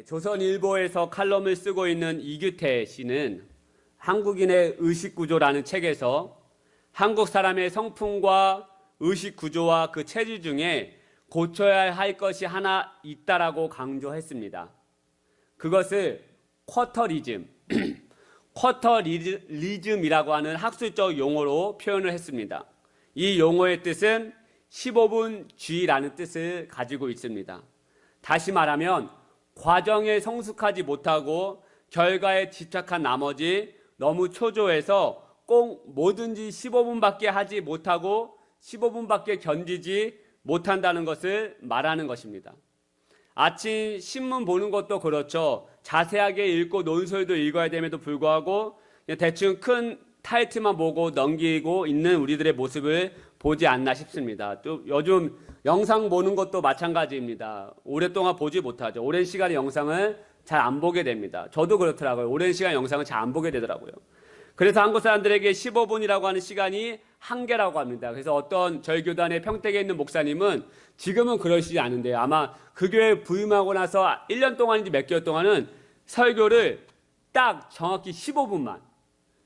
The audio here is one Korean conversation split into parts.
조선일보에서 칼럼을 쓰고 있는 이규태 씨는 한국인의 의식구조라는 책에서 한국 사람의 성품과 의식구조와 그 체질 중에 고쳐야 할 것이 하나 있다라고 강조했습니다. 그것을 쿼터리즘, 쿼터리즘이라고 하는 학술적 용어로 표현을 했습니다. 이 용어의 뜻은 15분주의라는 뜻을 가지고 있습니다. 다시 말하면 과정에 성숙하지 못하고 결과에 집착한 나머지 너무 초조해서 꼭 뭐든지 15분밖에 하지 못하고 15분밖에 견디지 못한다는 것을 말하는 것입니다. 아침 신문 보는 것도 그렇죠. 자세하게 읽고 논설도 읽어야 됨에도 불구하고 그냥 대충 큰 타이틀만 보고 넘기고 있는 우리들의 모습을 보지 않나 싶습니다. 또 요즘 영상 보는 것도 마찬가지입니다. 오랫동안 보지 못하죠. 오랜 시간의 영상을 잘 안 보게 됩니다. 저도 그렇더라고요. 오랜 시간 영상을 잘 안 보게 되더라고요. 그래서 한국 사람들에게 15분이라고 하는 시간이 한계라고 합니다. 그래서 어떤 저희 교단의 평택에 있는 목사님은 지금은 그러시지 않은데요. 아마 그 교회에 부임하고 나서 1년 동안인지 몇 개월 동안은 설교를 딱 정확히 15분만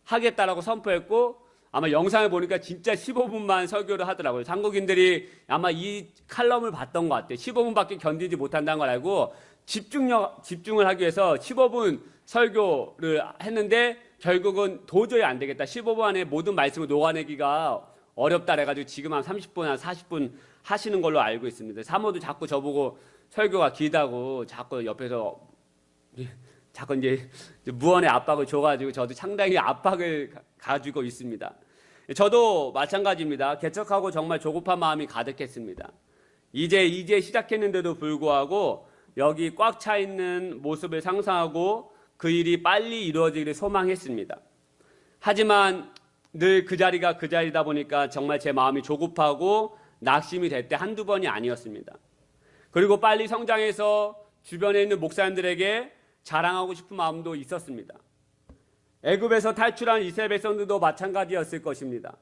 하겠다라고 선포했고 아마 영상을 보니까 진짜 15분만 설교를 하더라고요. 한국인들이 아마 이 칼럼을 봤던 것 같아요. 15분밖에 견디지 못한다는 걸 알고 집중을 하기 위해서 15분 설교를 했는데 결국은 도저히 안 되겠다. 15분 안에 모든 말씀을 녹아내기가 어렵다 그래가지고 지금 한 30분, 한 40분 하시는 걸로 알고 있습니다. 사모도 자꾸 저보고 설교가 길다고 자꾸 옆에서 자꾸 이제 무언의 압박을 줘가지고 저도 상당히 압박을 가지고 있습니다. 저도 마찬가지입니다. 개척하고 정말 조급한 마음이 가득했습니다. 이제 시작했는데도 불구하고 여기 꽉 차 있는 모습을 상상하고 그 일이 빨리 이루어지기를 소망했습니다. 하지만 늘 그 자리가 그 자리다 보니까 정말 제 마음이 조급하고 낙심이 될 때 한두 번이 아니었습니다. 그리고 빨리 성장해서 주변에 있는 목사님들에게 자랑하고 싶은 마음도 있었습니다. 애굽에서 탈출한 이스라엘 백성들도 마찬가지였을 것입니다.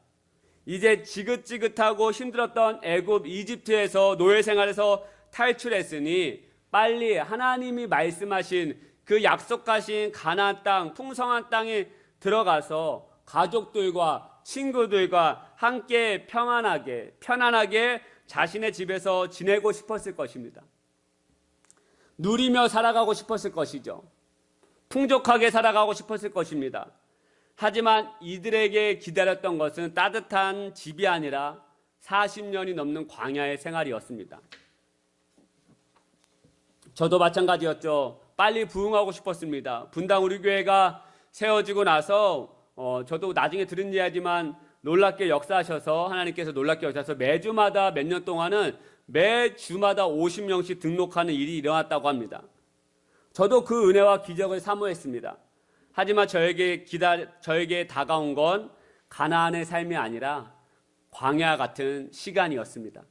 이제 지긋지긋하고 힘들었던 애굽 이집트에서 노예 생활에서 탈출했으니 빨리 하나님이 말씀하신 그 약속하신 가나안 땅, 풍성한 땅에 들어가서 가족들과 친구들과 함께 편안하게 자신의 집에서 지내고 싶었을 것입니다. 누리며 살아가고 싶었을 것이죠. 풍족하게 살아가고 싶었을 것입니다. 하지만 이들에게 기다렸던 것은 따뜻한 집이 아니라 40년이 넘는 광야의 생활이었습니다. 저도 마찬가지였죠. 빨리 부흥하고 싶었습니다. 분당 우리 교회가 세워지고 나서 저도 나중에 들은 이야기지만 놀랍게 역사하셔서 하나님께서 놀랍게 역사하셔서 매주마다 몇 년 동안은 매주마다 50명씩 등록하는 일이 일어났다고 합니다. 저도 그 은혜와 기적을 사모했습니다. 하지만 저에게 다가온 건 가나안의 삶이 아니라 광야 같은 시간이었습니다.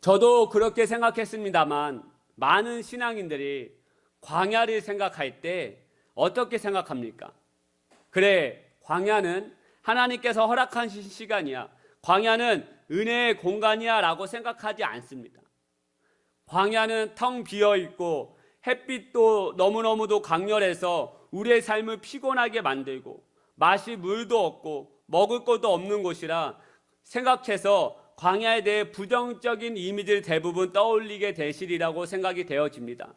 저도 그렇게 생각했습니다만 많은 신앙인들이 광야를 생각할 때 어떻게 생각합니까? 그래, 광야는 하나님께서 허락하신 시간이야. 광야는 은혜의 공간이야 라고 생각하지 않습니다. 광야는 텅 비어있고 햇빛도 너무너무도 강렬해서 우리의 삶을 피곤하게 만들고 마실 물도 없고 먹을 것도 없는 곳이라 생각해서 광야에 대해 부정적인 이미지를 대부분 떠올리게 되시리라고 생각이 되어집니다.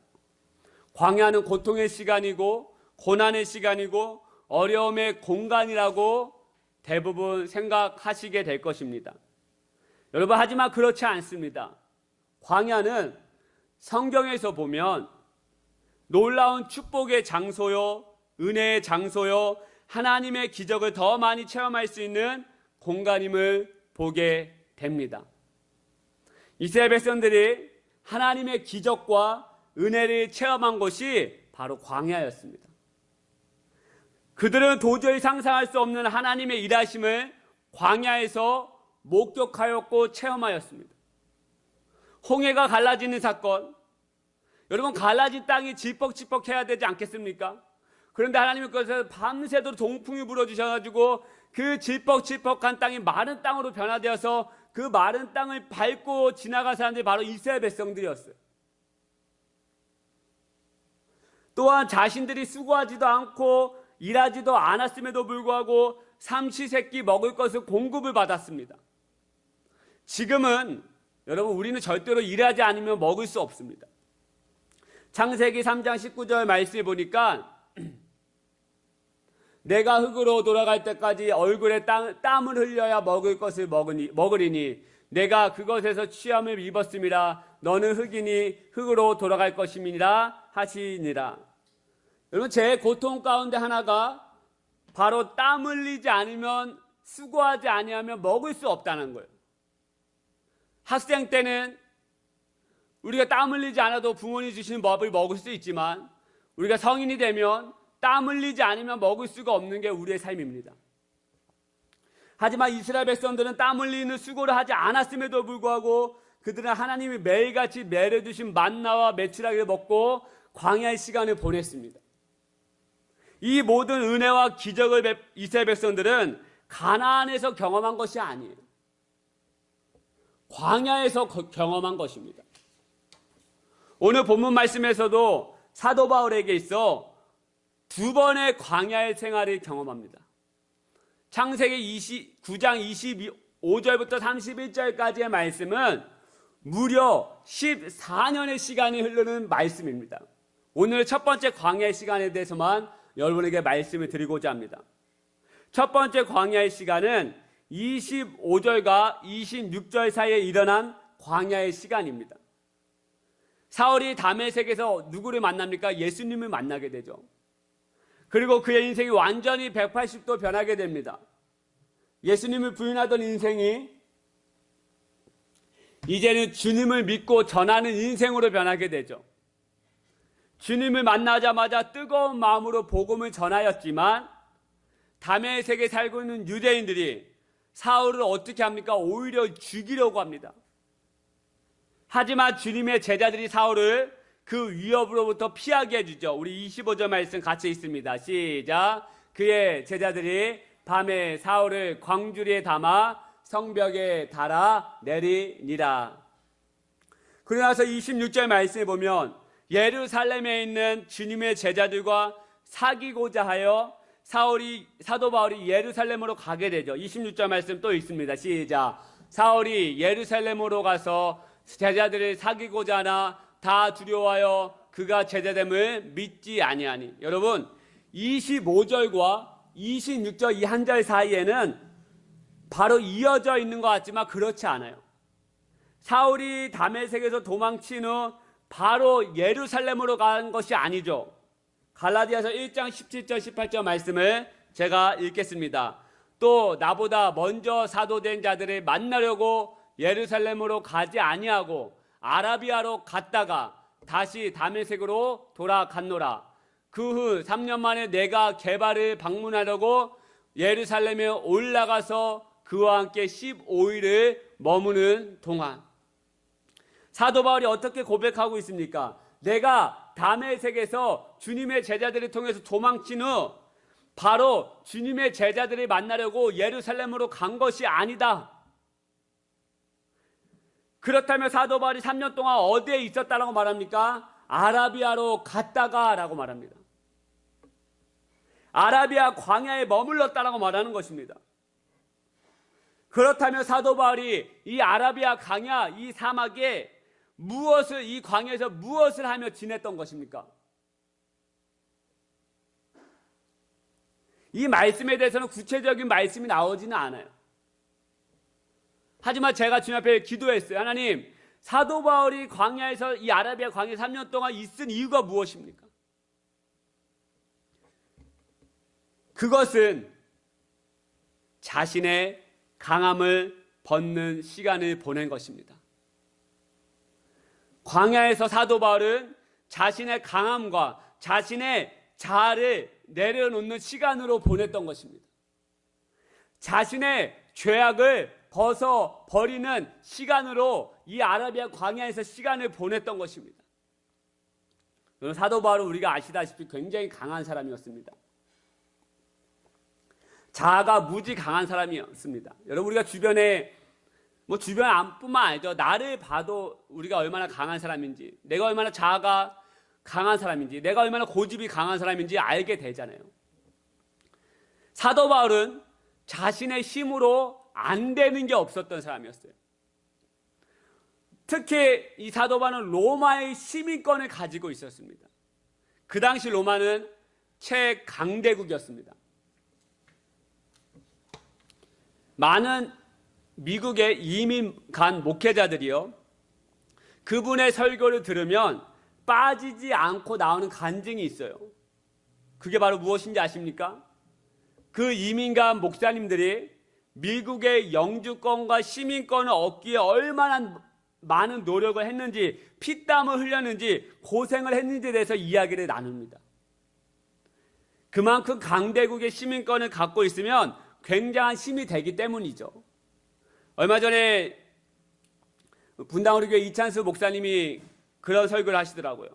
광야는 고통의 시간이고 고난의 시간이고 어려움의 공간이라고 대부분 생각하시게 될 것입니다. 여러분, 하지만 그렇지 않습니다. 광야는 성경에서 보면 놀라운 축복의 장소요, 은혜의 장소요, 하나님의 기적을 더 많이 체험할 수 있는 공간임을 보게 됩니다. 이스라엘 백성들이 하나님의 기적과 은혜를 체험한 곳이 바로 광야였습니다. 그들은 도저히 상상할 수 없는 하나님의 일하심을 광야에서 목격하였고 체험하였습니다. 홍해가 갈라지는 사건, 여러분 갈라진 땅이 질퍽질퍽해야 되지 않겠습니까? 그런데 하나님께서 밤새도록 동풍이 불어주셔가지고 그 질퍽질퍽한 땅이 마른 땅으로 변화되어서 그 마른 땅을 밟고 지나간 사람들이 바로 이스라엘 백성들이었어요. 또한 자신들이 수고하지도 않고 일하지도 않았음에도 불구하고 삼시세끼 먹을 것을 공급을 받았습니다. 지금은 여러분 우리는 절대로 일하지 않으면 먹을 수 없습니다. 창세기 3장 19절 말씀을 보니까 내가 흙으로 돌아갈 때까지 얼굴에 땀을 흘려야 먹을 것을 먹으리니 내가 그것에서 취함을 입었음이라 너는 흙이니 흙으로 돌아갈 것임이니라 하시니라. 여러분 제 고통 가운데 하나가 바로 땀 흘리지 않으면 수고하지 아니하면 먹을 수 없다는 거예요. 학생 때는 우리가 땀 흘리지 않아도 부모님이 주시는 밥을 먹을 수 있지만 우리가 성인이 되면 땀 흘리지 않으면 먹을 수가 없는 게 우리의 삶입니다. 하지만 이스라엘 백성들은 땀 흘리는 수고를 하지 않았음에도 불구하고 그들은 하나님이 매일같이 내려주신 만나와 메추라기를 먹고 광야의 시간을 보냈습니다. 이 모든 은혜와 기적을 이스라엘 백성들은 가나안에서 경험한 것이 아니에요. 광야에서 경험한 것입니다. 오늘 본문 말씀에서도 사도 바울에게 있어 두 번의 광야의 생활을 경험합니다. 창세기 9장 25절부터 31절까지의 말씀은 무려 14년의 시간이 흐르는 말씀입니다. 오늘 첫 번째 광야의 시간에 대해서만 여러분에게 말씀을 드리고자 합니다. 첫 번째 광야의 시간은 25절과 26절 사이에 일어난 광야의 시간입니다. 사울이 다메섹에서 누구를 만납니까? 예수님을 만나게 되죠. 그리고 그의 인생이 완전히 180도 변하게 됩니다. 예수님을 부인하던 인생이 이제는 주님을 믿고 전하는 인생으로 변하게 되죠. 주님을 만나자마자 뜨거운 마음으로 복음을 전하였지만 다메섹에 살고 있는 유대인들이 사울을 어떻게 합니까? 오히려 죽이려고 합니다. 하지만 주님의 제자들이 사울을 그 위협으로부터 피하게 해주죠. 우리 25절 말씀 같이 있습니다. 시작. 그의 제자들이 밤에 사울을 광주리에 담아 성벽에 달아 내리니라. 그러고 나서 26절 말씀에 보면 예루살렘에 있는 주님의 제자들과 사귀고자 하여 사도 바울이 예루살렘으로 가게 되죠. 26절 말씀 또 있습니다. 시작. 사울이 예루살렘으로 가서 제자들을 사귀고자 하나 다 두려워하여 그가 제자됨을 믿지 아니하니. 여러분 25절과 26절 이 한 절 사이에는 바로 이어져 있는 것 같지만 그렇지 않아요. 사울이 다메섹에서 도망친 후 바로 예루살렘으로 간 것이 아니죠. 갈라디아서 1장 17절 18절 말씀을 제가 읽겠습니다. 또 나보다 먼저 사도된 자들을 만나려고 예루살렘으로 가지 아니하고 아라비아로 갔다가 다시 다메섹으로 돌아갔노라. 그 후 3년 만에 내가 게바를 방문하려고 예루살렘에 올라가서 그와 함께 15일을 머무는 동안. 사도 바울이 어떻게 고백하고 있습니까? 내가 다메섹에서 주님의 제자들을 통해서 도망친 후 바로 주님의 제자들을 만나려고 예루살렘으로 간 것이 아니다. 그렇다면 사도 바울이 3년 동안 어디에 있었다라고 말합니까? 아라비아로 갔다가 라고 말합니다. 아라비아 광야에 머물렀다라고 말하는 것입니다. 그렇다면 사도 바울이 이 아라비아 광야, 이 사막에 이 광야에서 무엇을 하며 지냈던 것입니까? 이 말씀에 대해서는 구체적인 말씀이 나오지는 않아요. 하지만 제가 주님 앞에 기도했어요. 하나님, 사도 바울이 광야에서 이 아라비아 광야에 3년 동안 있은 이유가 무엇입니까? 그것은 자신의 강함을 벗는 시간을 보낸 것입니다. 광야에서 사도 바울은 자신의 강함과 자신의 자아를 내려놓는 시간으로 보냈던 것입니다. 자신의 죄악을 벗어버리는 시간으로 이 아라비아 광야에서 시간을 보냈던 것입니다. 사도 바울은 우리가 아시다시피 굉장히 강한 사람이었습니다. 자아가 무지 강한 사람이었습니다. 여러분 우리가 주변에 주변 뿐만 아니죠. 나를 봐도 우리가 얼마나 강한 사람인지, 내가 얼마나 자아가 강한 사람인지, 내가 얼마나 고집이 강한 사람인지 알게 되잖아요. 사도 바울은 자신의 힘으로 안 되는 게 없었던 사람이었어요. 특히 이 사도 바울은 로마의 시민권을 가지고 있었습니다. 그 당시 로마는 최강대국이었습니다. 많은 미국에 이민 간 목회자들이요, 그분의 설교를 들으면 빠지지 않고 나오는 간증이 있어요. 그게 바로 무엇인지 아십니까? 그 이민 간 목사님들이 미국의 영주권과 시민권을 얻기에 얼마나 많은 노력을 했는지, 피땀을 흘렸는지, 고생을 했는지에 대해서 이야기를 나눕니다. 그만큼 강대국의 시민권을 갖고 있으면 굉장한 힘이 되기 때문이죠. 얼마 전에 분당우리 교회 이찬수 목사님이 그런 설교를 하시더라고요.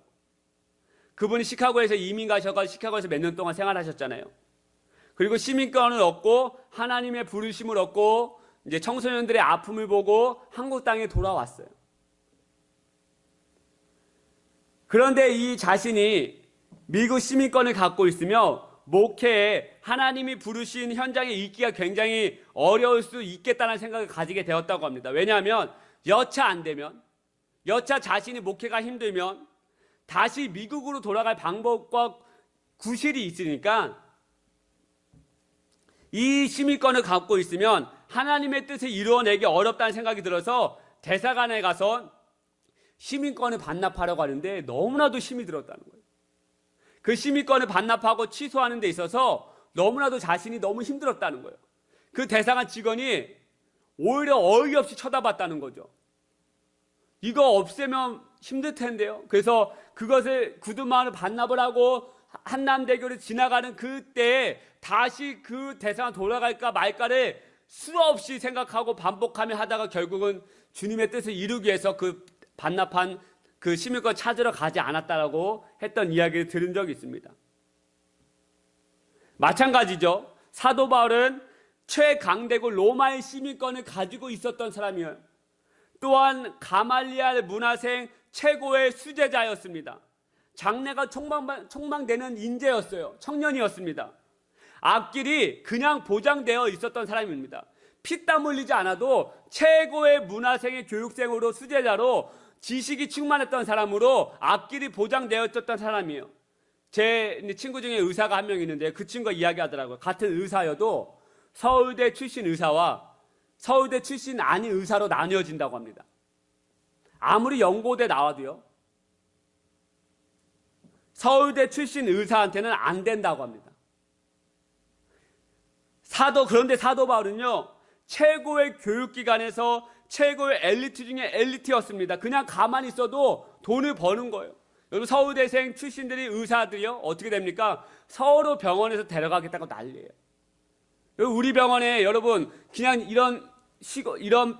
그분이 시카고에서 이민 가셔가지고 시카고에서 몇 년 동안 생활하셨잖아요. 그리고 시민권을 얻고 하나님의 부르심을 얻고 이제 청소년들의 아픔을 보고 한국 땅에 돌아왔어요. 그런데 이 자신이 미국 시민권을 갖고 있으며 목회에 하나님이 부르신 현장에 있기가 굉장히 어려울 수 있겠다는 생각을 가지게 되었다고 합니다. 왜냐하면 여차 안 되면, 여차 자신이 목회가 힘들면 다시 미국으로 돌아갈 방법과 구실이 있으니까 이 시민권을 갖고 있으면 하나님의 뜻을 이루어내기 어렵다는 생각이 들어서 대사관에 가서 시민권을 반납하려고 하는데 너무나도 힘이 들었다는 거예요. 그 시민권을 반납하고 취소하는 데 있어서 너무나도 자신이 너무 힘들었다는 거예요. 그 대사관 직원이 오히려 어이없이 쳐다봤다는 거죠. 이거 없애면 힘들 텐데요. 그래서 그것을 굳은 마음으로 반납을 하고 한남대교를 지나가는 그때에 다시 그 대사관 돌아갈까 말까를 수없이 생각하고 반복하며 하다가 결국은 주님의 뜻을 이루기 위해서 그 반납한 그 시민권 찾으러 가지 않았다라고 했던 이야기를 들은 적이 있습니다. 마찬가지죠. 사도 바울은 최강대국 로마의 시민권을 가지고 있었던 사람이에요. 또한 가말리알 문화생 최고의 수제자였습니다. 장래가 촉망되는 인재였어요. 청년이었습니다. 앞길이 그냥 보장되어 있었던 사람입니다. 피땀 흘리지 않아도 최고의 문화생의 교육생으로 수제자로 지식이 충만했던 사람으로 앞길이 보장되어 있었던 사람이에요. 제 친구 중에 의사가 한 명 있는데 그 친구가 이야기하더라고요. 같은 의사여도 서울대 출신 의사와 서울대 출신 아닌 의사로 나뉘어진다고 합니다. 아무리 연고대 나와도요, 서울대 출신 의사한테는 안 된다고 합니다. 그런데 사도 바울은요, 최고의 교육기관에서 최고의 엘리트 중에 엘리트였습니다. 그냥 가만히 있어도 돈을 버는 거예요. 여러분, 서울대생 출신들이 의사들이요, 어떻게 됩니까? 서로 병원에서 데려가겠다고 난리예요. 우리 병원에 여러분, 그냥 이런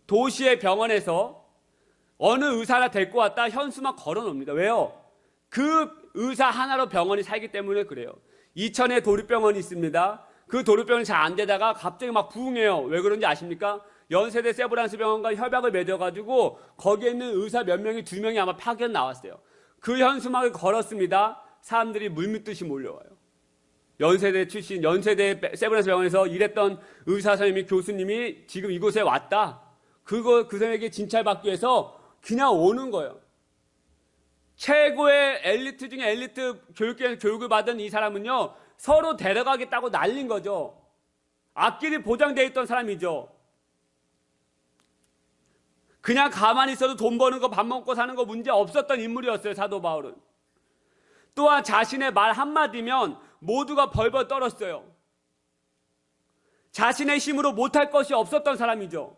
도시의 병원에서 어느 의사나 데리고 왔다 현수막 걸어 놓습니다. 왜요? 그 의사 하나로 병원이 살기 때문에 그래요. 이천에 도립병원이 있습니다. 그 도립병원이 잘 안 되다가 갑자기 막 부흥해요. 왜 그런지 아십니까? 연세대 세브란스 병원과 협약을 맺어가지고 거기에 있는 의사 몇 명이 2명이 아마 파견 나왔어요. 그 현수막을 걸었습니다. 사람들이 물밀듯이 몰려와요. 연세대 세브란스 병원에서 일했던 의사 선생님이, 교수님이 지금 이곳에 왔다. 그 사람에게 진찰받기 위해서 그냥 오는 거예요. 최고의 엘리트 중에 엘리트 교육을 받은 이 사람은요, 서로 데려가겠다고 날린 거죠. 앞길이 보장되어 있던 사람이죠. 그냥 가만히 있어도 돈 버는 거, 밥 먹고 사는 거 문제 없었던 인물이었어요, 사도 바울은. 또한 자신의 말 한마디면 모두가 벌벌 떨었어요. 자신의 힘으로 못할 것이 없었던 사람이죠.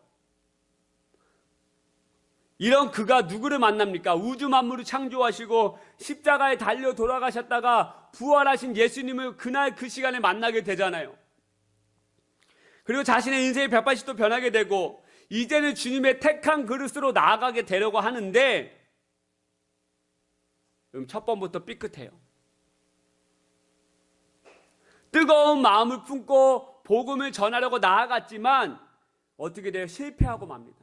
이런 그가 누구를 만납니까? 우주 만물을 창조하시고 십자가에 달려 돌아가셨다가 부활하신 예수님을 그날 그 시간에 만나게 되잖아요. 그리고 자신의 인생이 180도 변하게 되고 이제는 주님의 택한 그릇으로 나아가게 되려고 하는데 첫 번부터 삐끗해요. 뜨거운 마음을 품고 복음을 전하려고 나아갔지만 어떻게 돼요? 실패하고 맙니다.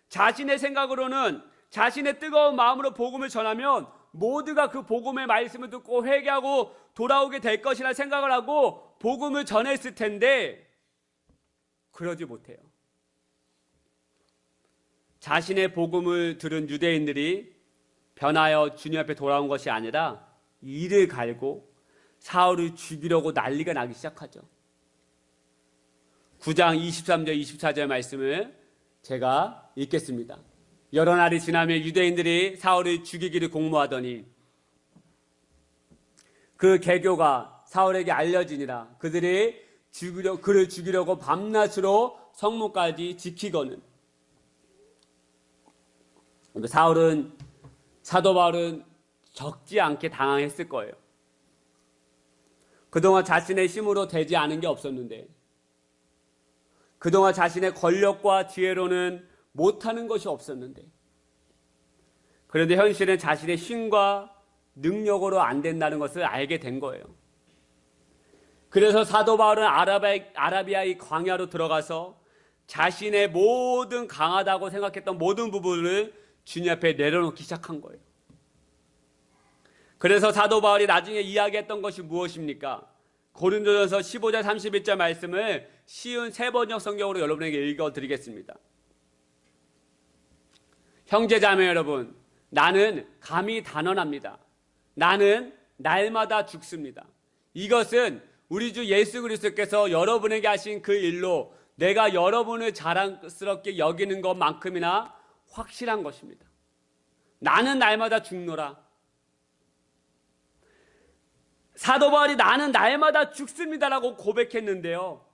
자신의 생각으로는 자신의 뜨거운 마음으로 복음을 전하면 모두가 그 복음의 말씀을 듣고 회개하고 돌아오게 될 것이라 생각을 하고 복음을 전했을 텐데 그러지 못해요. 자신의 복음을 들은 유대인들이 변하여 주님 앞에 돌아온 것이 아니라 이를 갈고 사울을 죽이려고 난리가 나기 시작하죠. 9장 23절 24절 말씀을 제가 읽겠습니다. 여러 날이 지나며 유대인들이 사울을 죽이기를 공모하더니 그 계교가 사울에게 알려지니라. 그들이 그를 죽이려고 밤낮으로 성문까지 지키거늘. 사도 바울은 적지 않게 당황했을 거예요. 그동안 자신의 힘으로 되지 않은 게 없었는데, 그동안 자신의 권력과 지혜로는 못하는 것이 없었는데, 그런데 현실은 자신의 힘과 능력으로 안 된다는 것을 알게 된 거예요. 그래서 사도 바울은 아라비아의 광야로 들어가서 자신의 모든 강하다고 생각했던 모든 부분을 주님 앞에 내려놓기 시작한 거예요. 그래서 사도 바울이 나중에 이야기했던 것이 무엇입니까? 고린도전서 15장 31절 말씀을 쉬운 세번역 성경으로 여러분에게 읽어드리겠습니다. 형제자매 여러분, 나는 감히 단언합니다. 나는 날마다 죽습니다. 이것은 우리 주 예수 그리스도께서 여러분에게 하신 그 일로 내가 여러분을 자랑스럽게 여기는 것만큼이나 확실한 것입니다. 나는 날마다 죽노라. 사도 바울이 나는 날마다 죽습니다라고 고백했는데요.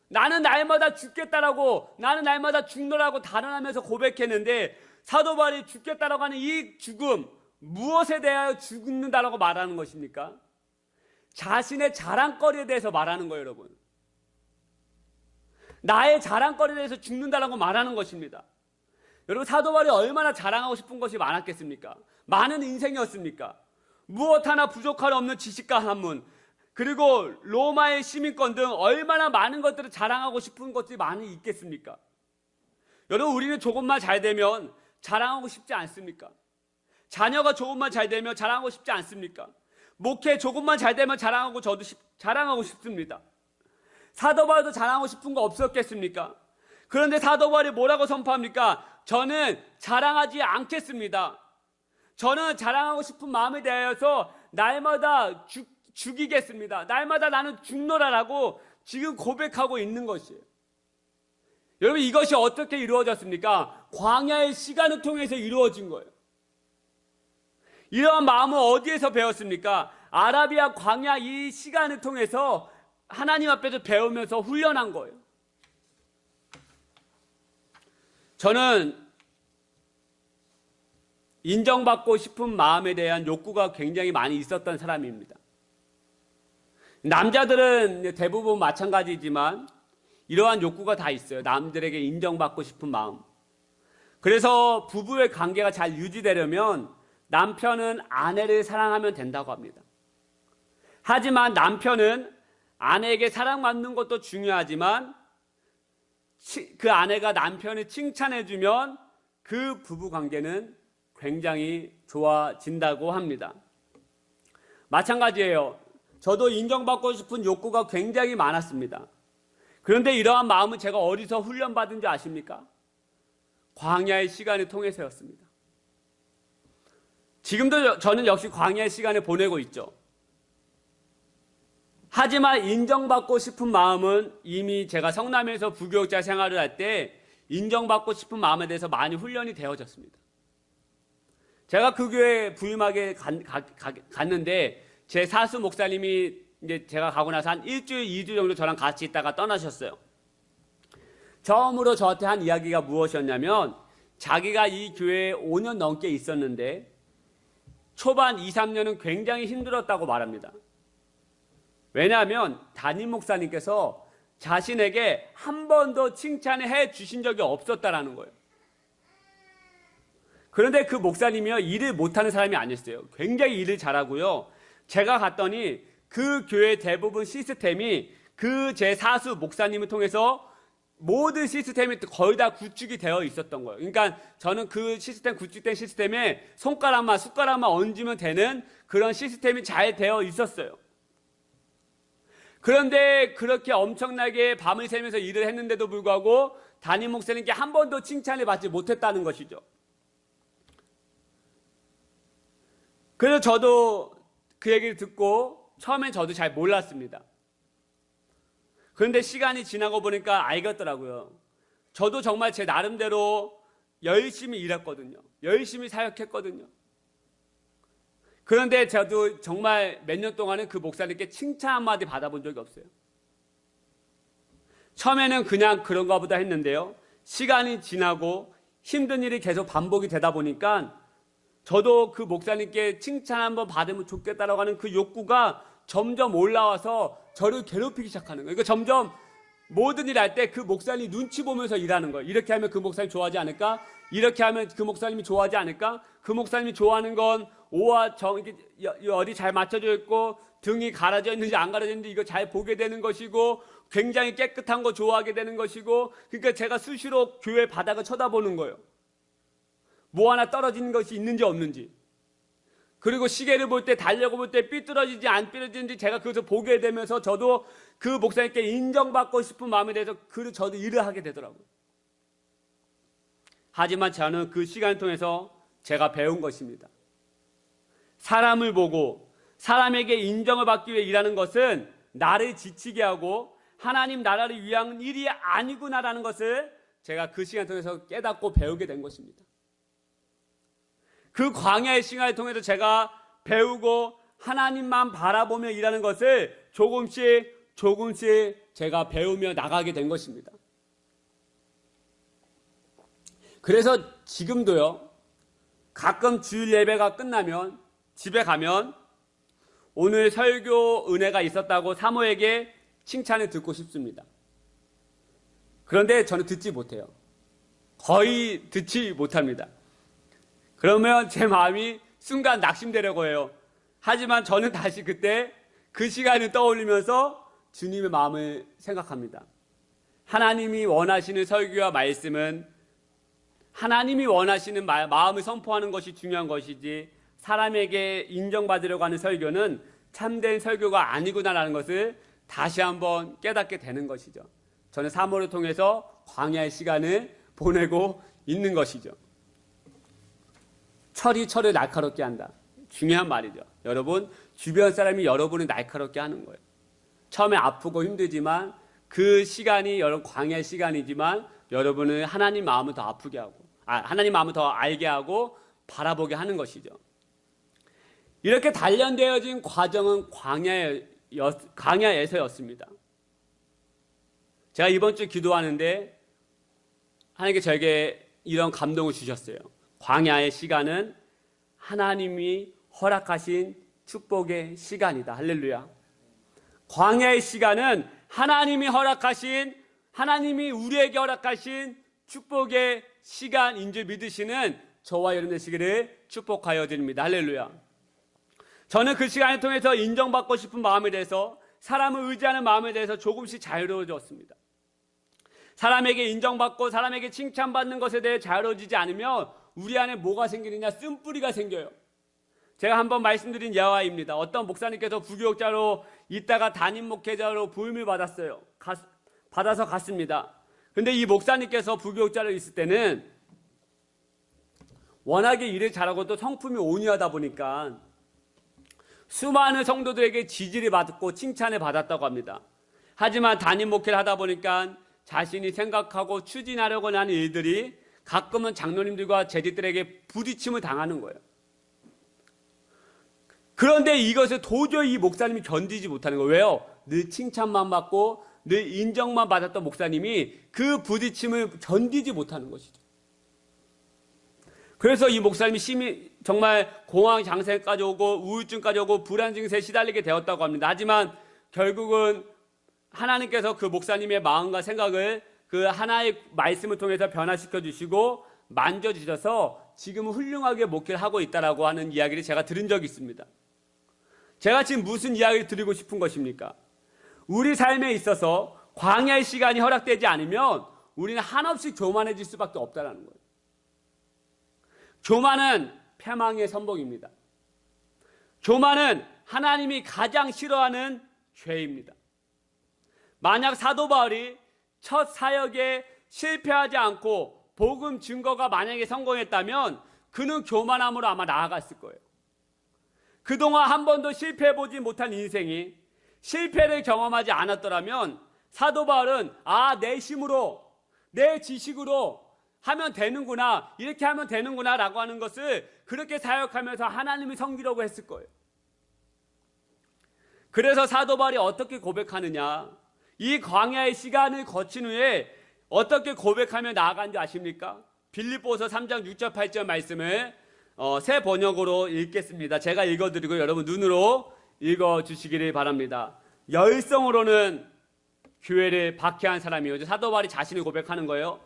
나는 날마다 죽겠다라고, 나는 날마다 죽노라고 단언하면서 고백했는데 사도 바울이 죽겠다라고 하는 이 죽음, 무엇에 대하여 죽는다라고 말하는 것입니까? 자신의 자랑거리에 대해서 말하는 거예요, 여러분. 나의 자랑거리에 대해서 죽는다라고 말하는 것입니다. 여러분, 사도 바울이 얼마나 자랑하고 싶은 것이 많았겠습니까? 많은 인생이었습니까? 무엇 하나 부족할 없는 지식과 학문, 그리고 로마의 시민권 등 얼마나 많은 것들을 자랑하고 싶은 것들이 많이 있겠습니까? 여러분, 우리는 조금만 잘 되면 자랑하고 싶지 않습니까? 자녀가 조금만 잘 되면 자랑하고 싶지 않습니까? 목회 조금만 잘 되면 저도 자랑하고 싶습니다. 사도 바울도 자랑하고 싶은 거 없었겠습니까? 그런데 사도 바울이 뭐라고 선포합니까? 저는 자랑하지 않겠습니다. 저는 자랑하고 싶은 마음에 대하여서 날마다 죽이겠습니다. 날마다 나는 죽노라라고 지금 고백하고 있는 것이에요. 여러분, 이것이 어떻게 이루어졌습니까? 광야의 시간을 통해서 이루어진 거예요. 이러한 마음을 어디에서 배웠습니까? 아라비아 광야 이 시간을 통해서 하나님 앞에서 배우면서 훈련한 거예요. 저는 인정받고 싶은 마음에 대한 욕구가 굉장히 많이 있었던 사람입니다. 남자들은 대부분 마찬가지지만 이러한 욕구가 다 있어요. 남들에게 인정받고 싶은 마음. 그래서 부부의 관계가 잘 유지되려면 남편은 아내를 사랑하면 된다고 합니다. 하지만 남편은 아내에게 사랑받는 것도 중요하지만 그 아내가 남편을 칭찬해주면 그 부부 관계는 굉장히 좋아진다고 합니다. 마찬가지예요. 저도 인정받고 싶은 욕구가 굉장히 많았습니다. 그런데 이러한 마음은 제가 어디서 훈련받은 줄 아십니까? 광야의 시간을 통해서였습니다. 지금도 저는 역시 광야의 시간을 보내고 있죠. 하지만 인정받고 싶은 마음은 이미 제가 성남에서 부교육자 생활을 할 때 인정받고 싶은 마음에 대해서 많이 훈련이 되어졌습니다. 제가 그 교회에 부임하게 갔는데 제 사수 목사님이 이제 제가 가고 나서 한 일주일, 2주 정도 저랑 같이 있다가 떠나셨어요. 처음으로 저한테 한 이야기가 무엇이었냐면 자기가 이 교회에 5년 넘게 있었는데 초반 2, 3년은 굉장히 힘들었다고 말합니다. 왜냐하면 담임 목사님께서 자신에게 한 번도 칭찬해 주신 적이 없었다라는 거예요. 그런데 그 목사님이요, 일을 못하는 사람이 아니었어요. 굉장히 일을 잘하고요. 제가 갔더니 그 교회 대부분 시스템이 그 제 사수 목사님을 통해서 모든 시스템이 거의 다 구축이 되어 있었던 거예요. 그러니까 저는 그 시스템, 구축된 시스템에 숟가락만 얹으면 되는 그런 시스템이 잘 되어 있었어요. 그런데 그렇게 엄청나게 밤을 새면서 일을 했는데도 불구하고 담임 목사님께 한 번도 칭찬을 받지 못했다는 것이죠. 그래서 저도 그 얘기를 듣고 처음엔 저도 잘 몰랐습니다. 그런데 시간이 지나고 보니까 알겠더라고요. 저도 정말 제 나름대로 열심히 일했거든요. 열심히 사역했거든요. 그런데 저도 정말 몇 년 동안은 그 목사님께 칭찬 한마디 받아본 적이 없어요. 처음에는 그냥 그런가 보다 했는데요. 시간이 지나고 힘든 일이 계속 반복이 되다 보니까 저도 그 목사님께 칭찬 한번 받으면 좋겠다라고 하는 그 욕구가 점점 올라와서 저를 괴롭히기 시작하는 거예요. 그러니까 점점 모든 일 할 때 그 목사님 눈치 보면서 일하는 거예요. 이렇게 하면 그 목사님 좋아하지 않을까? 이렇게 하면 그 목사님이 좋아하지 않을까? 그 목사님이 좋아하는 건 오와 정, 이렇게 어디 잘 맞춰져 있고 등이 가라져 있는지 안 가라져 있는지 이거 잘 보게 되는 것이고 굉장히 깨끗한 거 좋아하게 되는 것이고 그러니까 제가 수시로 교회 바닥을 쳐다보는 거예요. 뭐 하나 떨어지는 것이 있는지 없는지. 그리고 시계를 볼 때 달력을 볼 때 삐뚤어지지 안 삐뚤어지는지 제가 그것을 보게 되면서 저도 그 목사님께 인정받고 싶은 마음에 대해서 저도 일을 하게 되더라고요. 하지만 저는 그 시간을 통해서 제가 배운 것입니다. 사람을 보고 사람에게 인정을 받기 위해 일하는 것은 나를 지치게 하고 하나님 나라를 위한 일이 아니구나라는 것을 제가 그 시간을 통해서 깨닫고 배우게 된 것입니다. 그 광야의 시간을 통해서 제가 배우고 하나님만 바라보며 일하는 것을 조금씩 제가 배우며 나가게 된 것입니다. 그래서 지금도요, 가끔 주일 예배가 끝나면 집에 가면 오늘 설교 은혜가 있었다고 사모에게 칭찬을 듣고 싶습니다. 그런데 저는 듣지 못해요. 거의 듣지 못합니다. 그러면 제 마음이 순간 낙심되려고 해요. 하지만 저는 다시 그때 그 시간을 떠올리면서 주님의 마음을 생각합니다. 하나님이 원하시는 설교와 말씀은 하나님이 원하시는 마음을 선포하는 것이 중요한 것이지 사람에게 인정받으려고 하는 설교는 참된 설교가 아니구나라는 것을 다시 한번 깨닫게 되는 것이죠. 저는 사모를 통해서 광야의 시간을 보내고 있는 것이죠. 철을 날카롭게 한다. 중요한 말이죠. 여러분, 주변 사람이 여러분을 날카롭게 하는 거예요. 처음에 아프고 힘들지만 그 시간이 여러분 광야의 시간이지만 여러분은 하나님 마음을 더 아프게 하고 하나님 마음을 더 알게 하고 바라보게 하는 것이죠. 이렇게 단련되어진 과정은 광야에서였습니다. 제가 이번 주 기도하는데 하나님께 저에게 이런 감동을 주셨어요. 광야의 시간은 하나님이 허락하신 축복의 시간이다. 할렐루야. 광야의 시간은 하나님이 우리에게 허락하신 축복의 시간인 줄 믿으시는 저와 여러분 되시기를 축복하여 드립니다. 할렐루야. 저는 그 시간을 통해서 인정받고 싶은 마음에 대해서 사람을 의지하는 마음에 대해서 조금씩 자유로워졌습니다. 사람에게 인정받고 사람에게 칭찬받는 것에 대해 자유로워지지 않으면 우리 안에 뭐가 생기느냐? 쓴뿌리가 생겨요. 제가 한번 말씀드린 예화입니다. 어떤 목사님께서 부교육자로 있다가 담임 목회자로 부임을 받았어요. 받아서 갔습니다. 근데 이 목사님께서 부교육자로 있을 때는 워낙에 일을 잘하고 또 성품이 온유하다 보니까 수많은 성도들에게 지지를 받고 칭찬을 받았다고 합니다. 하지만 담임 목회를 하다 보니까 자신이 생각하고 추진하려고 하는 일들이 가끔은 장로님들과 재직들에게 부딪힘을 당하는 거예요. 그런데 이것을 도저히 이 목사님이 견디지 못하는 거예요. 왜요? 늘 칭찬만 받고 늘 인정만 받았던 목사님이 그 부딪힘을 견디지 못하는 것이죠. 그래서 이 목사님이 정말 공황 장애까지 오고 우울증까지 오고 불안 증세에 시달리게 되었다고 합니다. 하지만 결국은 하나님께서 그 목사님의 마음과 생각을 그 하나의 말씀을 통해서 변화시켜 주시고 만져주셔서 지금은 훌륭하게 목회를 하고 있다라고 하는 이야기를 제가 들은 적이 있습니다. 제가 지금 무슨 이야기를 드리고 싶은 것입니까? 우리 삶에 있어서 광야의 시간이 허락되지 않으면 우리는 한없이 교만해질 수밖에 없다는 거예요. 교만은 패망의 선봉입니다. 교만은 하나님이 가장 싫어하는 죄입니다. 만약 사도 바울이 첫 사역에 실패하지 않고 복음 증거가 만약에 성공했다면 그는 교만함으로 아마 나아갔을 거예요. 그동안 한 번도 실패해보지 못한 인생이 실패를 경험하지 않았더라면 사도 바울은 내 힘으로 내 지식으로 하면 되는구나, 이렇게 하면 되는구나 라고 하는 것을 그렇게 사역하면서 하나님을 섬기려고 했을 거예요. 그래서 사도 바울이 어떻게 고백하느냐, 이 광야의 시간을 거친 후에 어떻게 고백하며 나아간 줄 아십니까? 빌립보서 3장 6절 8절 말씀을 새 번역으로 읽겠습니다. 제가 읽어드리고 여러분 눈으로 읽어주시기를 바랍니다. 열성으로는 교회를 박해한 사람이요, 사도 바울이 자신을 고백하는 거예요.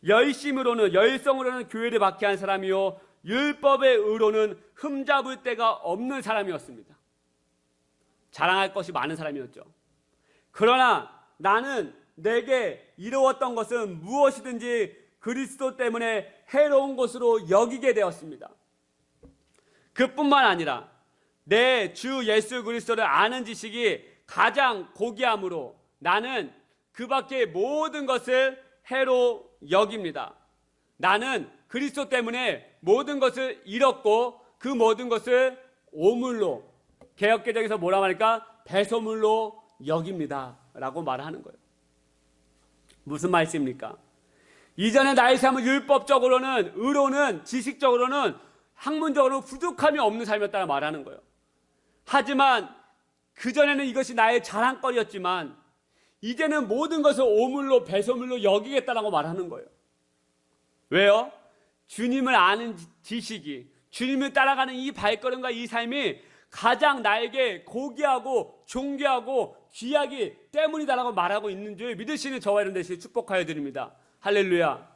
열성으로는 교회를 박해한 사람이요, 율법의 의로는 흠잡을 데가 없는 사람이었습니다. 자랑할 것이 많은 사람이었죠. 그러나 나는 내게 이루었던 것은 무엇이든지 그리스도 때문에 해로운 것으로 여기게 되었습니다. 그뿐만 아니라 내 주 예수 그리스도를 아는 지식이 가장 고귀함으로 나는 그 밖의 모든 것을 해로 여깁니다. 나는 그리스도 때문에 모든 것을 잃었고 그 모든 것을 오물로, 개역개정에서 뭐라 말할까? 배소물로 여깁니다 라고 말하는 거예요. 무슨 말씀입니까? 이전에 나의 삶은 율법적으로는, 의로는, 지식적으로는, 학문적으로 부족함이 없는 삶이었다고 말하는 거예요. 하지만 그전에는 이것이 나의 자랑거리였지만 이제는 모든 것을 오물로, 배소물로 여기겠다라고 말하는 거예요. 왜요? 주님을 아는 지식이, 주님을 따라가는 이 발걸음과 이 삶이 가장 나에게 고귀하고 존귀하고 귀하기 때문이다라고 말하고 있는 줄 믿으시는 저와 여러분 되시길 축복하여 드립니다. 할렐루야.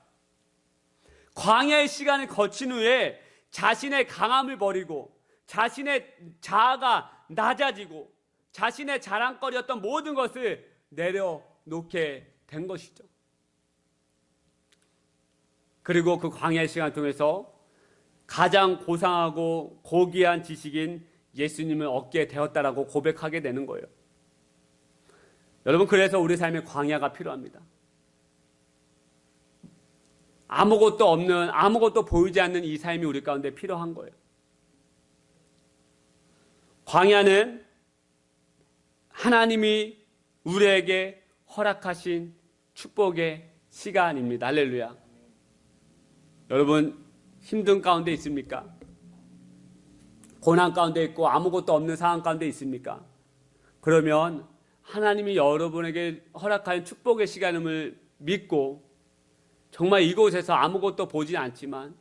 광야의 시간을 거친 후에 자신의 강함을 버리고 자신의 자아가 낮아지고 자신의 자랑거리였던 모든 것을 내려놓게 된 것이죠. 그리고 그 광야의 시간을 통해서 가장 고상하고 고귀한 지식인 예수님을 얻게 되었다라고 고백하게 되는 거예요. 여러분, 그래서 우리 삶에 광야가 필요합니다. 아무것도 없는, 아무것도 보이지 않는 이 삶이 우리 가운데 필요한 거예요. 광야는 하나님이 우리에게 허락하신 축복의 시간입니다. 할렐루야. 여러분, 힘든 가운데 있습니까? 고난 가운데 있고 아무것도 없는 상황 가운데 있습니까? 그러면 하나님이 여러분에게 허락한 축복의 시간을 믿고 정말 이곳에서 아무것도 보진 않지만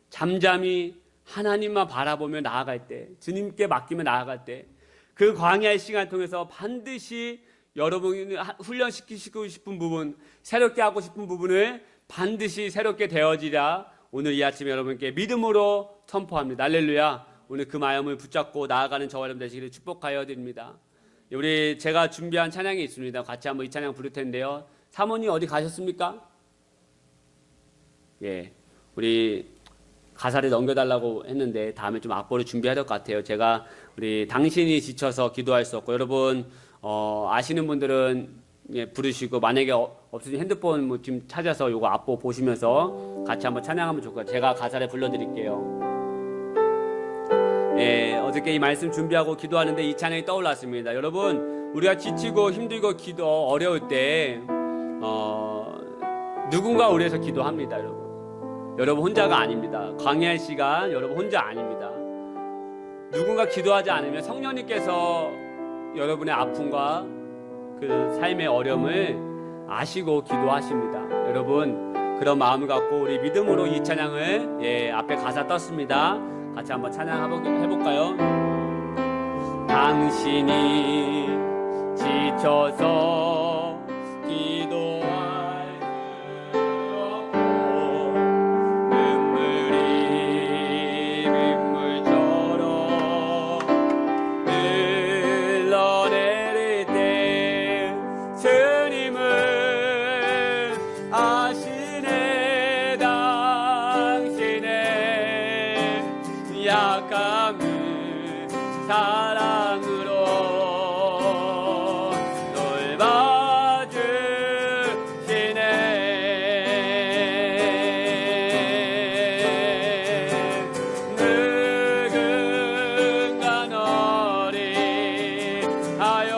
잠잠히 하나님만 바라보며 나아갈 때, 주님께 맡기며 나아갈 때 그 광야의 시간을 통해서 반드시 여러분이 훈련시키고 싶은 부분, 새롭게 하고 싶은 부분을 반드시 새롭게 되어지라 오늘 이 아침에 여러분께 믿음으로 선포합니다. 할렐루야. 오늘 그 마음을 붙잡고 나아가는 저와 여러분 되시기를 축복하여 드립니다. 우리 제가 준비한 찬양이 있습니다. 같이 한번 이 찬양 부를 텐데요. 사모님 어디 가셨습니까? 예, 우리 가사를 넘겨달라고 했는데 다음에 좀 악보를 준비해야 될 것 같아요. 제가 우리 당신이 지쳐서 기도할 수 없고, 여러분 아시는 분들은 부르시고, 만약에 없으신 핸드폰 뭐 지금 찾아서 요거 악보 보시면서 같이 한번 찬양하면 좋을 것 같아요. 제가 가사를 불러드릴게요. 예, 어저께 이 말씀 준비하고 기도하는데 이 찬양이 떠올랐습니다. 여러분, 우리가 지치고 힘들고 어려울 때 누군가 우리 위해서 기도합니다. 여러분 혼자가 아닙니다. 광야의 시간 여러분 혼자 아닙니다. 누군가 기도하지 않으면 성령님께서 여러분의 아픔과 그 삶의 어려움을 아시고 기도하십니다. 여러분, 그런 마음을 갖고 우리 믿음으로 이 찬양을, 앞에 가사 떴습니다. 같이 한번 찬양해볼까요? 당신이 지쳐서 기도할 수 없고 눈물이 빗물처럼 흘러내릴 때 주님을 약함을 사랑으로 돌봐주시네. 누군가 너를 하여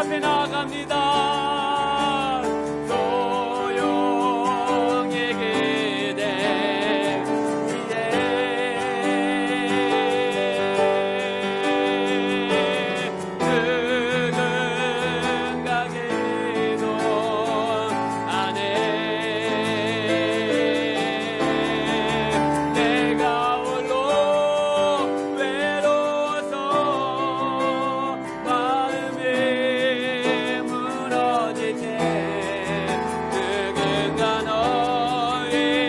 앞에 나아갑니다. 소용에게 된 누군가 기도 안 해. 내가 홀로 외로워서 마음이 무너질 때 누군가 너에게도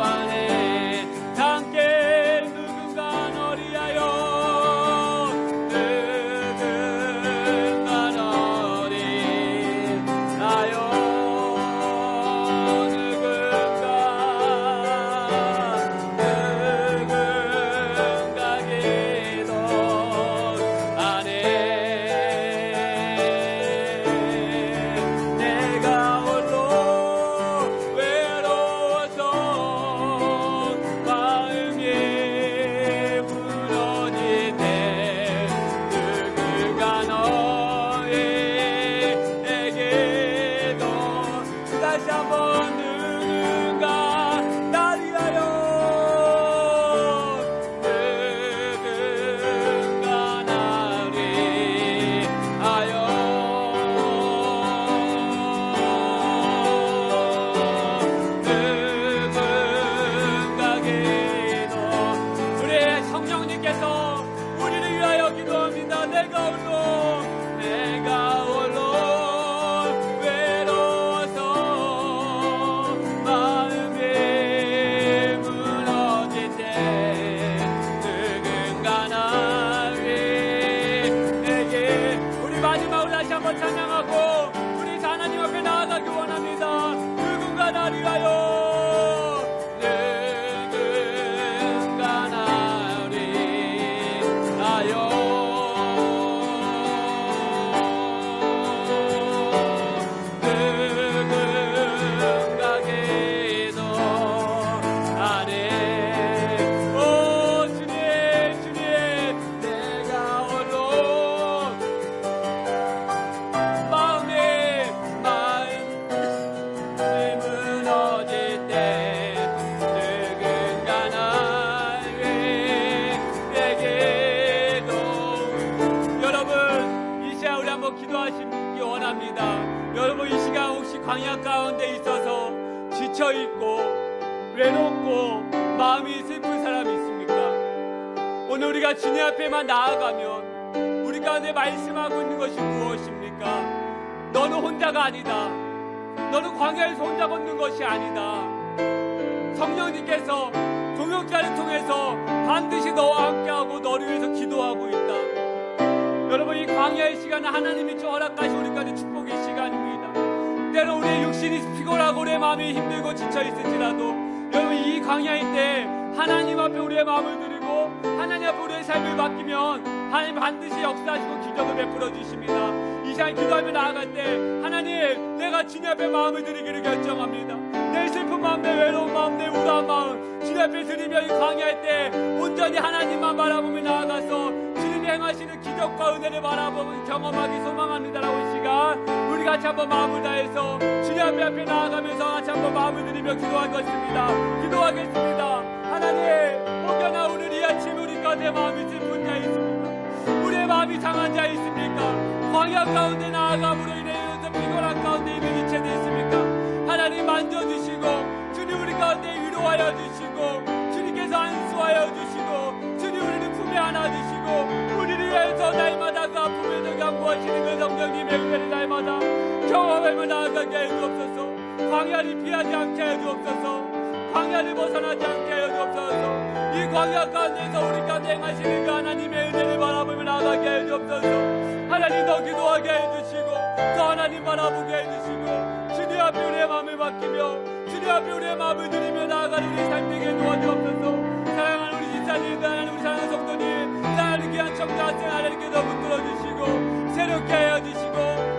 안해. 함께 누군가 너를 위하여 누군가 너를 위하여 누군가 기도 안 해. 내가 홀로 외로워서 마음이 무너질 때 누군가 너에게도 다시 한번 누군가 나를 위하여 누군가 나를 위하여 누군가 기도. 우리의 성령님께서 우리를 위하여 기도합니다. 내가 홀로 외로워서 마음이 무너질 때 누군가 나에게. 우리 마지막으로 다시 한번 찬양하고 우리 하나님 앞에 나아가기 원합니다. 누군가 나를 위하여 누군가 나를 위하여 누군가 기도 안 해. 오 주님 주님, 내가 홀로 마음이 무너질 때 누군가 나에게도. 여러분 이 시간 우리 한번 기도하시기 원합니다. 여러분 이 시간 혹시 광야 가운데 있어서 지쳐있고 외롭고 마음이 슬픈 사람이 있습니까? 오늘 우리가 주님 앞에만 나아가면 우리 가운데 말씀하고 있는 것이 무엇입니까? 너는 혼자가 아니다. 너는 광야에서 혼자 걷는 것이 아니다. 성령님께서 동역자를 통해서 반드시 너와 함께하고 너를 위해서 기도하고 있다. 여러분 이 광야의 시간은 하나님이 허락하신 우리까지 축복의 시간입니다. 때로 우리의 육신이 피곤하고 우리의 마음이 힘들고 지쳐 있을지라도 여러분 이 광야일 때 하나님 앞에 우리의 마음을 드리고 하나님 앞에 우리의 삶을 맡기면 하나님 반드시 역사하시고 기적을 베풀어 주십니다. 이 시간 기도하며 나아갈 때 하나님 내가 주님 앞에 마음을 드리기를 결정합니다. 내 슬픈 마음, 내 외로운 마음, 내 우울한 마음 주님 앞에 드리며 이 광야일 때 온전히 하나님만 바라보며 나아가서 주님이 행하시는 기적과 은혜를 바라보며 경험하기 소망합니다라고 이 시간 우리 같이 한번 마음을 다해서 주님 앞에 나아가면서 같이 한번 마음을 드리며 기도하겠습니다. 기도하겠습니다. 하나님 혹여나 오늘 이 아침 우리 가운데 마음이 슬픈 자 있습니까? 우리의 마음이 상한 자 있습니까? 광야 가운데 나아감으로 인해서 피곤한 가운데 있는 이체도 있습니까? 하나님 만져주시고 주님 우리 가운데 위로하여 주시고 주님께서 안수하여 주시고 주님 우리를 품에 안아주시고 우리를 위해서 날마다 그 아픔에도 경고하시는 그 성령님의 은혜를 날마다 경험하며 나아가게 해 주옵소서. 광야를 피하지 않게 해 주옵소서. 광야를 벗어나지 않게 하여 주옵소서. 이 광야 가운데서 우리 가운데 행하시는 그 하나님의 은혜를 바라보며 나아가게 해 주옵소서. 하나님 더 기도하게 해주시고 더 하나님 바라보게 해주시고 주님 앞에 우리의 마음을 맡기며 주님 앞에 우리의 마음을 드리며 나아가는 우리 삶 되게 도와주옵소서. 사랑하는 우리 집사님들, 하나님 우리 사랑하는 성도님, 사랑하는 귀한 청자 학생 하나님께서 붙들어주시고 새롭게 하여주시고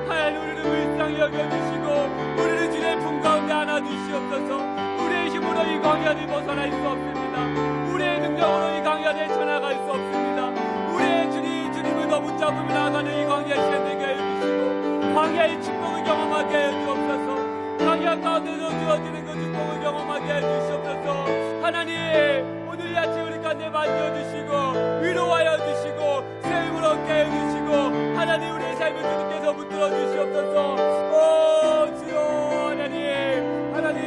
하나님 우리를 불쌍히 여겨주시고 우리를 주님의 품 가운데 안아주시옵소서. 우리의 힘으로 이 광야를 벗어날 수 없습니다. 우리의 능력으로 이 광야를 쳐나갈 수 없습니다. 우리의 주님을 더 붙잡으며 나아가는 이 광야 시간 되게 해주시고 광야의 축복을 경험하게 해주옵소서. 광야 가운데서 주어지는 그 축복을 경험하게 해주시옵소서. 하나님 오늘 이 아침 우리 가운데 만져주시고 위로하여 주시고 세움을 얻게 해주시고 하나님 우리의 삶을 주님께서 붙들어 주시옵소서. 오 주여 하나님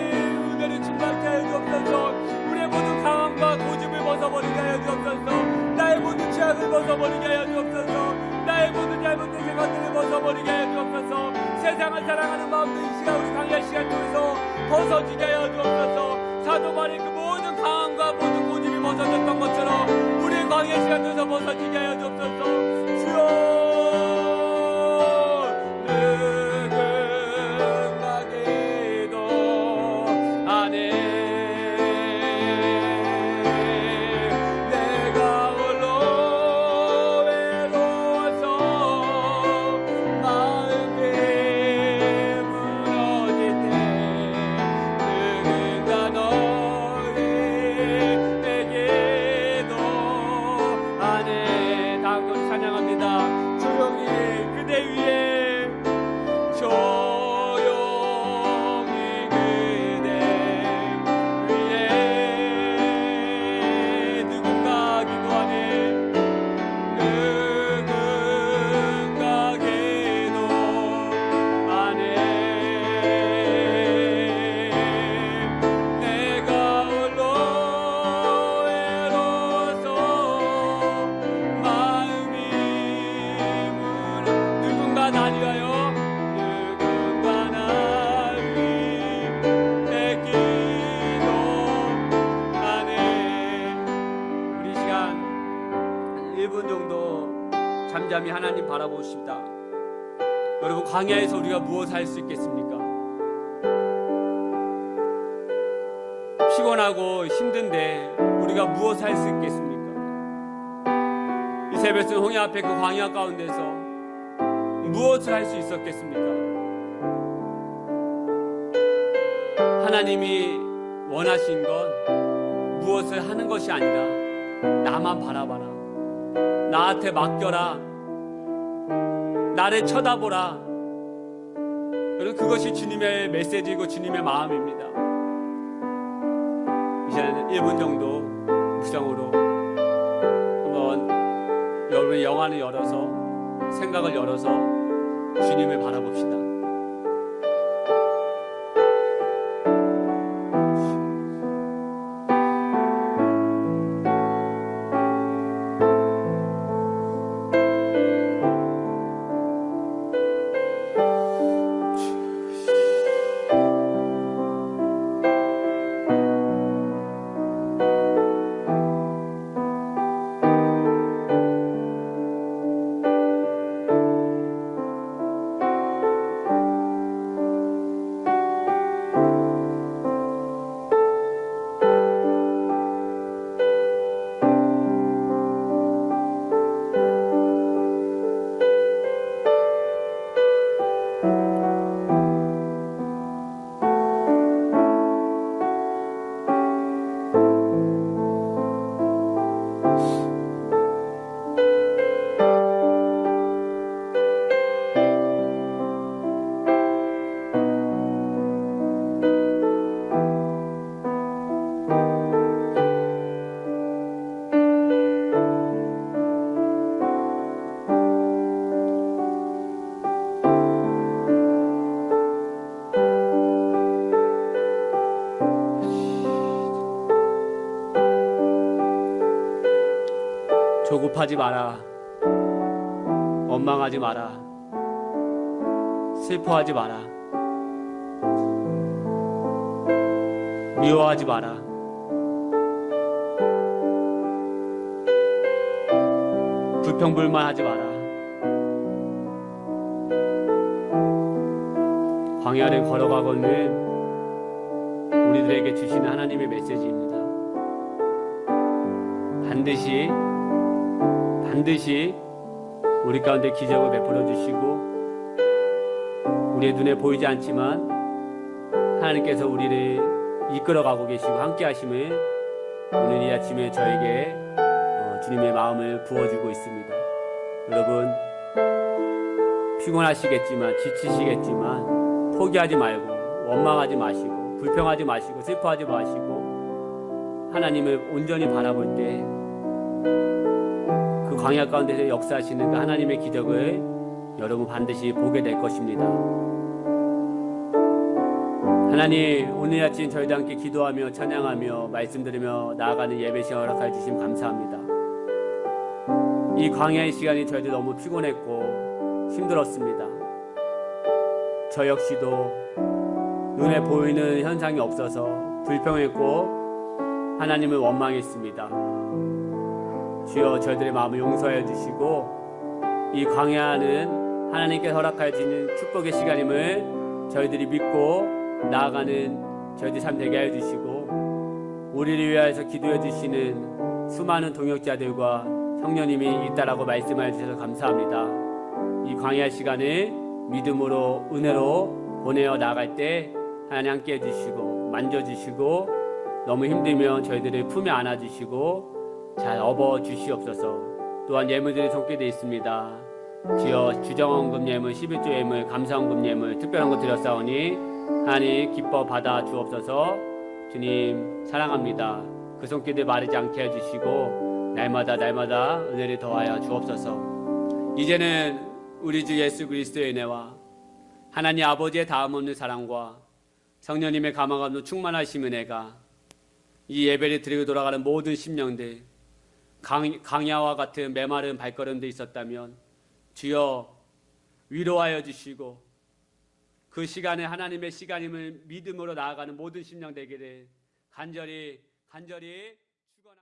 은혜를 충만케 해주옵소서. 우리의 모든 강함과 고집을 벗어버리게 하여 주옵소서. 나의 모든 죄악을 벗어버리게 하여 주옵소서. 나의 모든 잘못된 생각들을 벗어버리게 하여 주옵소서. 세상을 사랑하는 마음도 이 시간 우리 광야 시간 통해서 벗어지게 하여 주옵소서. 사도 바울의 그 모든 강함과 모든 고집이 벗어졌던 것처럼 우리의 광야 시간 통해서 벗어지게 하여 주옵소서. 주여 잠잠히 하나님 바라보십니다. 여러분 광야에서 우리가 무엇을 할 수 있겠습니까? 피곤하고 힘든데 우리가 무엇을 할 수 있겠습니까? 이 새벽은 홍해 앞에 그 광야 가운데서 무엇을 할 수 있었겠습니까? 하나님이 원하신 건 무엇을 하는 것이 아니라 나만 바라봐라, 나한테 맡겨라, 나를 쳐다보라. 여러분 그것이 주님의 메시지이고 주님의 마음입니다. 이제 1분 정도 묵상으로 한번 여러분의 영안을 열어서 생각을 열어서 주님을 바라봅시다. 조급하지 마라. 원망하지 마라. 슬퍼하지 마라. 미워하지 마라. 불평불만하지 마라. 광야를 걸어가고는 우리들에게 주시는 하나님의 메시지입니다. 반드시 우리 가운데 기적을 베풀어 주시고 우리의 눈에 보이지 않지만 하나님께서 우리를 이끌어가고 계시고 함께 하심을 오늘 이 아침에 저에게 주님의 마음을 부어주고 있습니다. 여러분 피곤하시겠지만 지치시겠지만 포기하지 말고 원망하지 마시고 불평하지 마시고 슬퍼하지 마시고 하나님을 온전히 바라볼 때 그 광야 가운데서 역사하시는 그 하나님의 기적을 여러분 반드시 보게 될 것입니다. 하나님, 오늘 아침 저희도 함께 기도하며 찬양하며 말씀 들으며 나아가는 예배 시간 허락하여 주시면 감사합니다. 이 광야의 시간이 저희도 너무 피곤했고 힘들었습니다. 저 역시도 눈에 보이는 현상이 없어서 불평했고 하나님을 원망했습니다. 주여 저희들의 마음을 용서해 주시고 이 광야는 하나님께서 허락하여 주시는 축복의 시간임을 저희들이 믿고 나아가는 저희들 참 되게 하여 주시고 우리를 위하여서 기도해 주시는 수많은 동역자들과 성령님이 있다라고 말씀하여 주셔서 감사합니다. 이 광야 시간을 믿음으로 은혜로 보내어 나갈 때 하나님 함께 해주시고 만져주시고 너무 힘들면 저희들을 품에 안아주시고 잘 업어주시옵소서. 또한 예물들이 손길에 있습니다. 주여 주정헌금 예물 11조 예물 감사헌금 예물 특별한 것 드렸사오니 하나님 기뻐 받아 주옵소서. 주님 사랑합니다. 그 손길들 마르지 않게 해주시고 날마다 은혜를 더하여 주옵소서. 이제는 우리 주 예수 그리스도의 은혜와 하나님 아버지의 다음없는 사랑과 성령님의 감화가 없는 충만하심 은혜가 이 예배를 드리고 돌아가는 모든 심령들 강야와 같은 메마른 발걸음도 있었다면 주여 위로하여 주시고 그 시간에 하나님의 시간임을 믿음으로 나아가는 모든 심령 되기를 간절히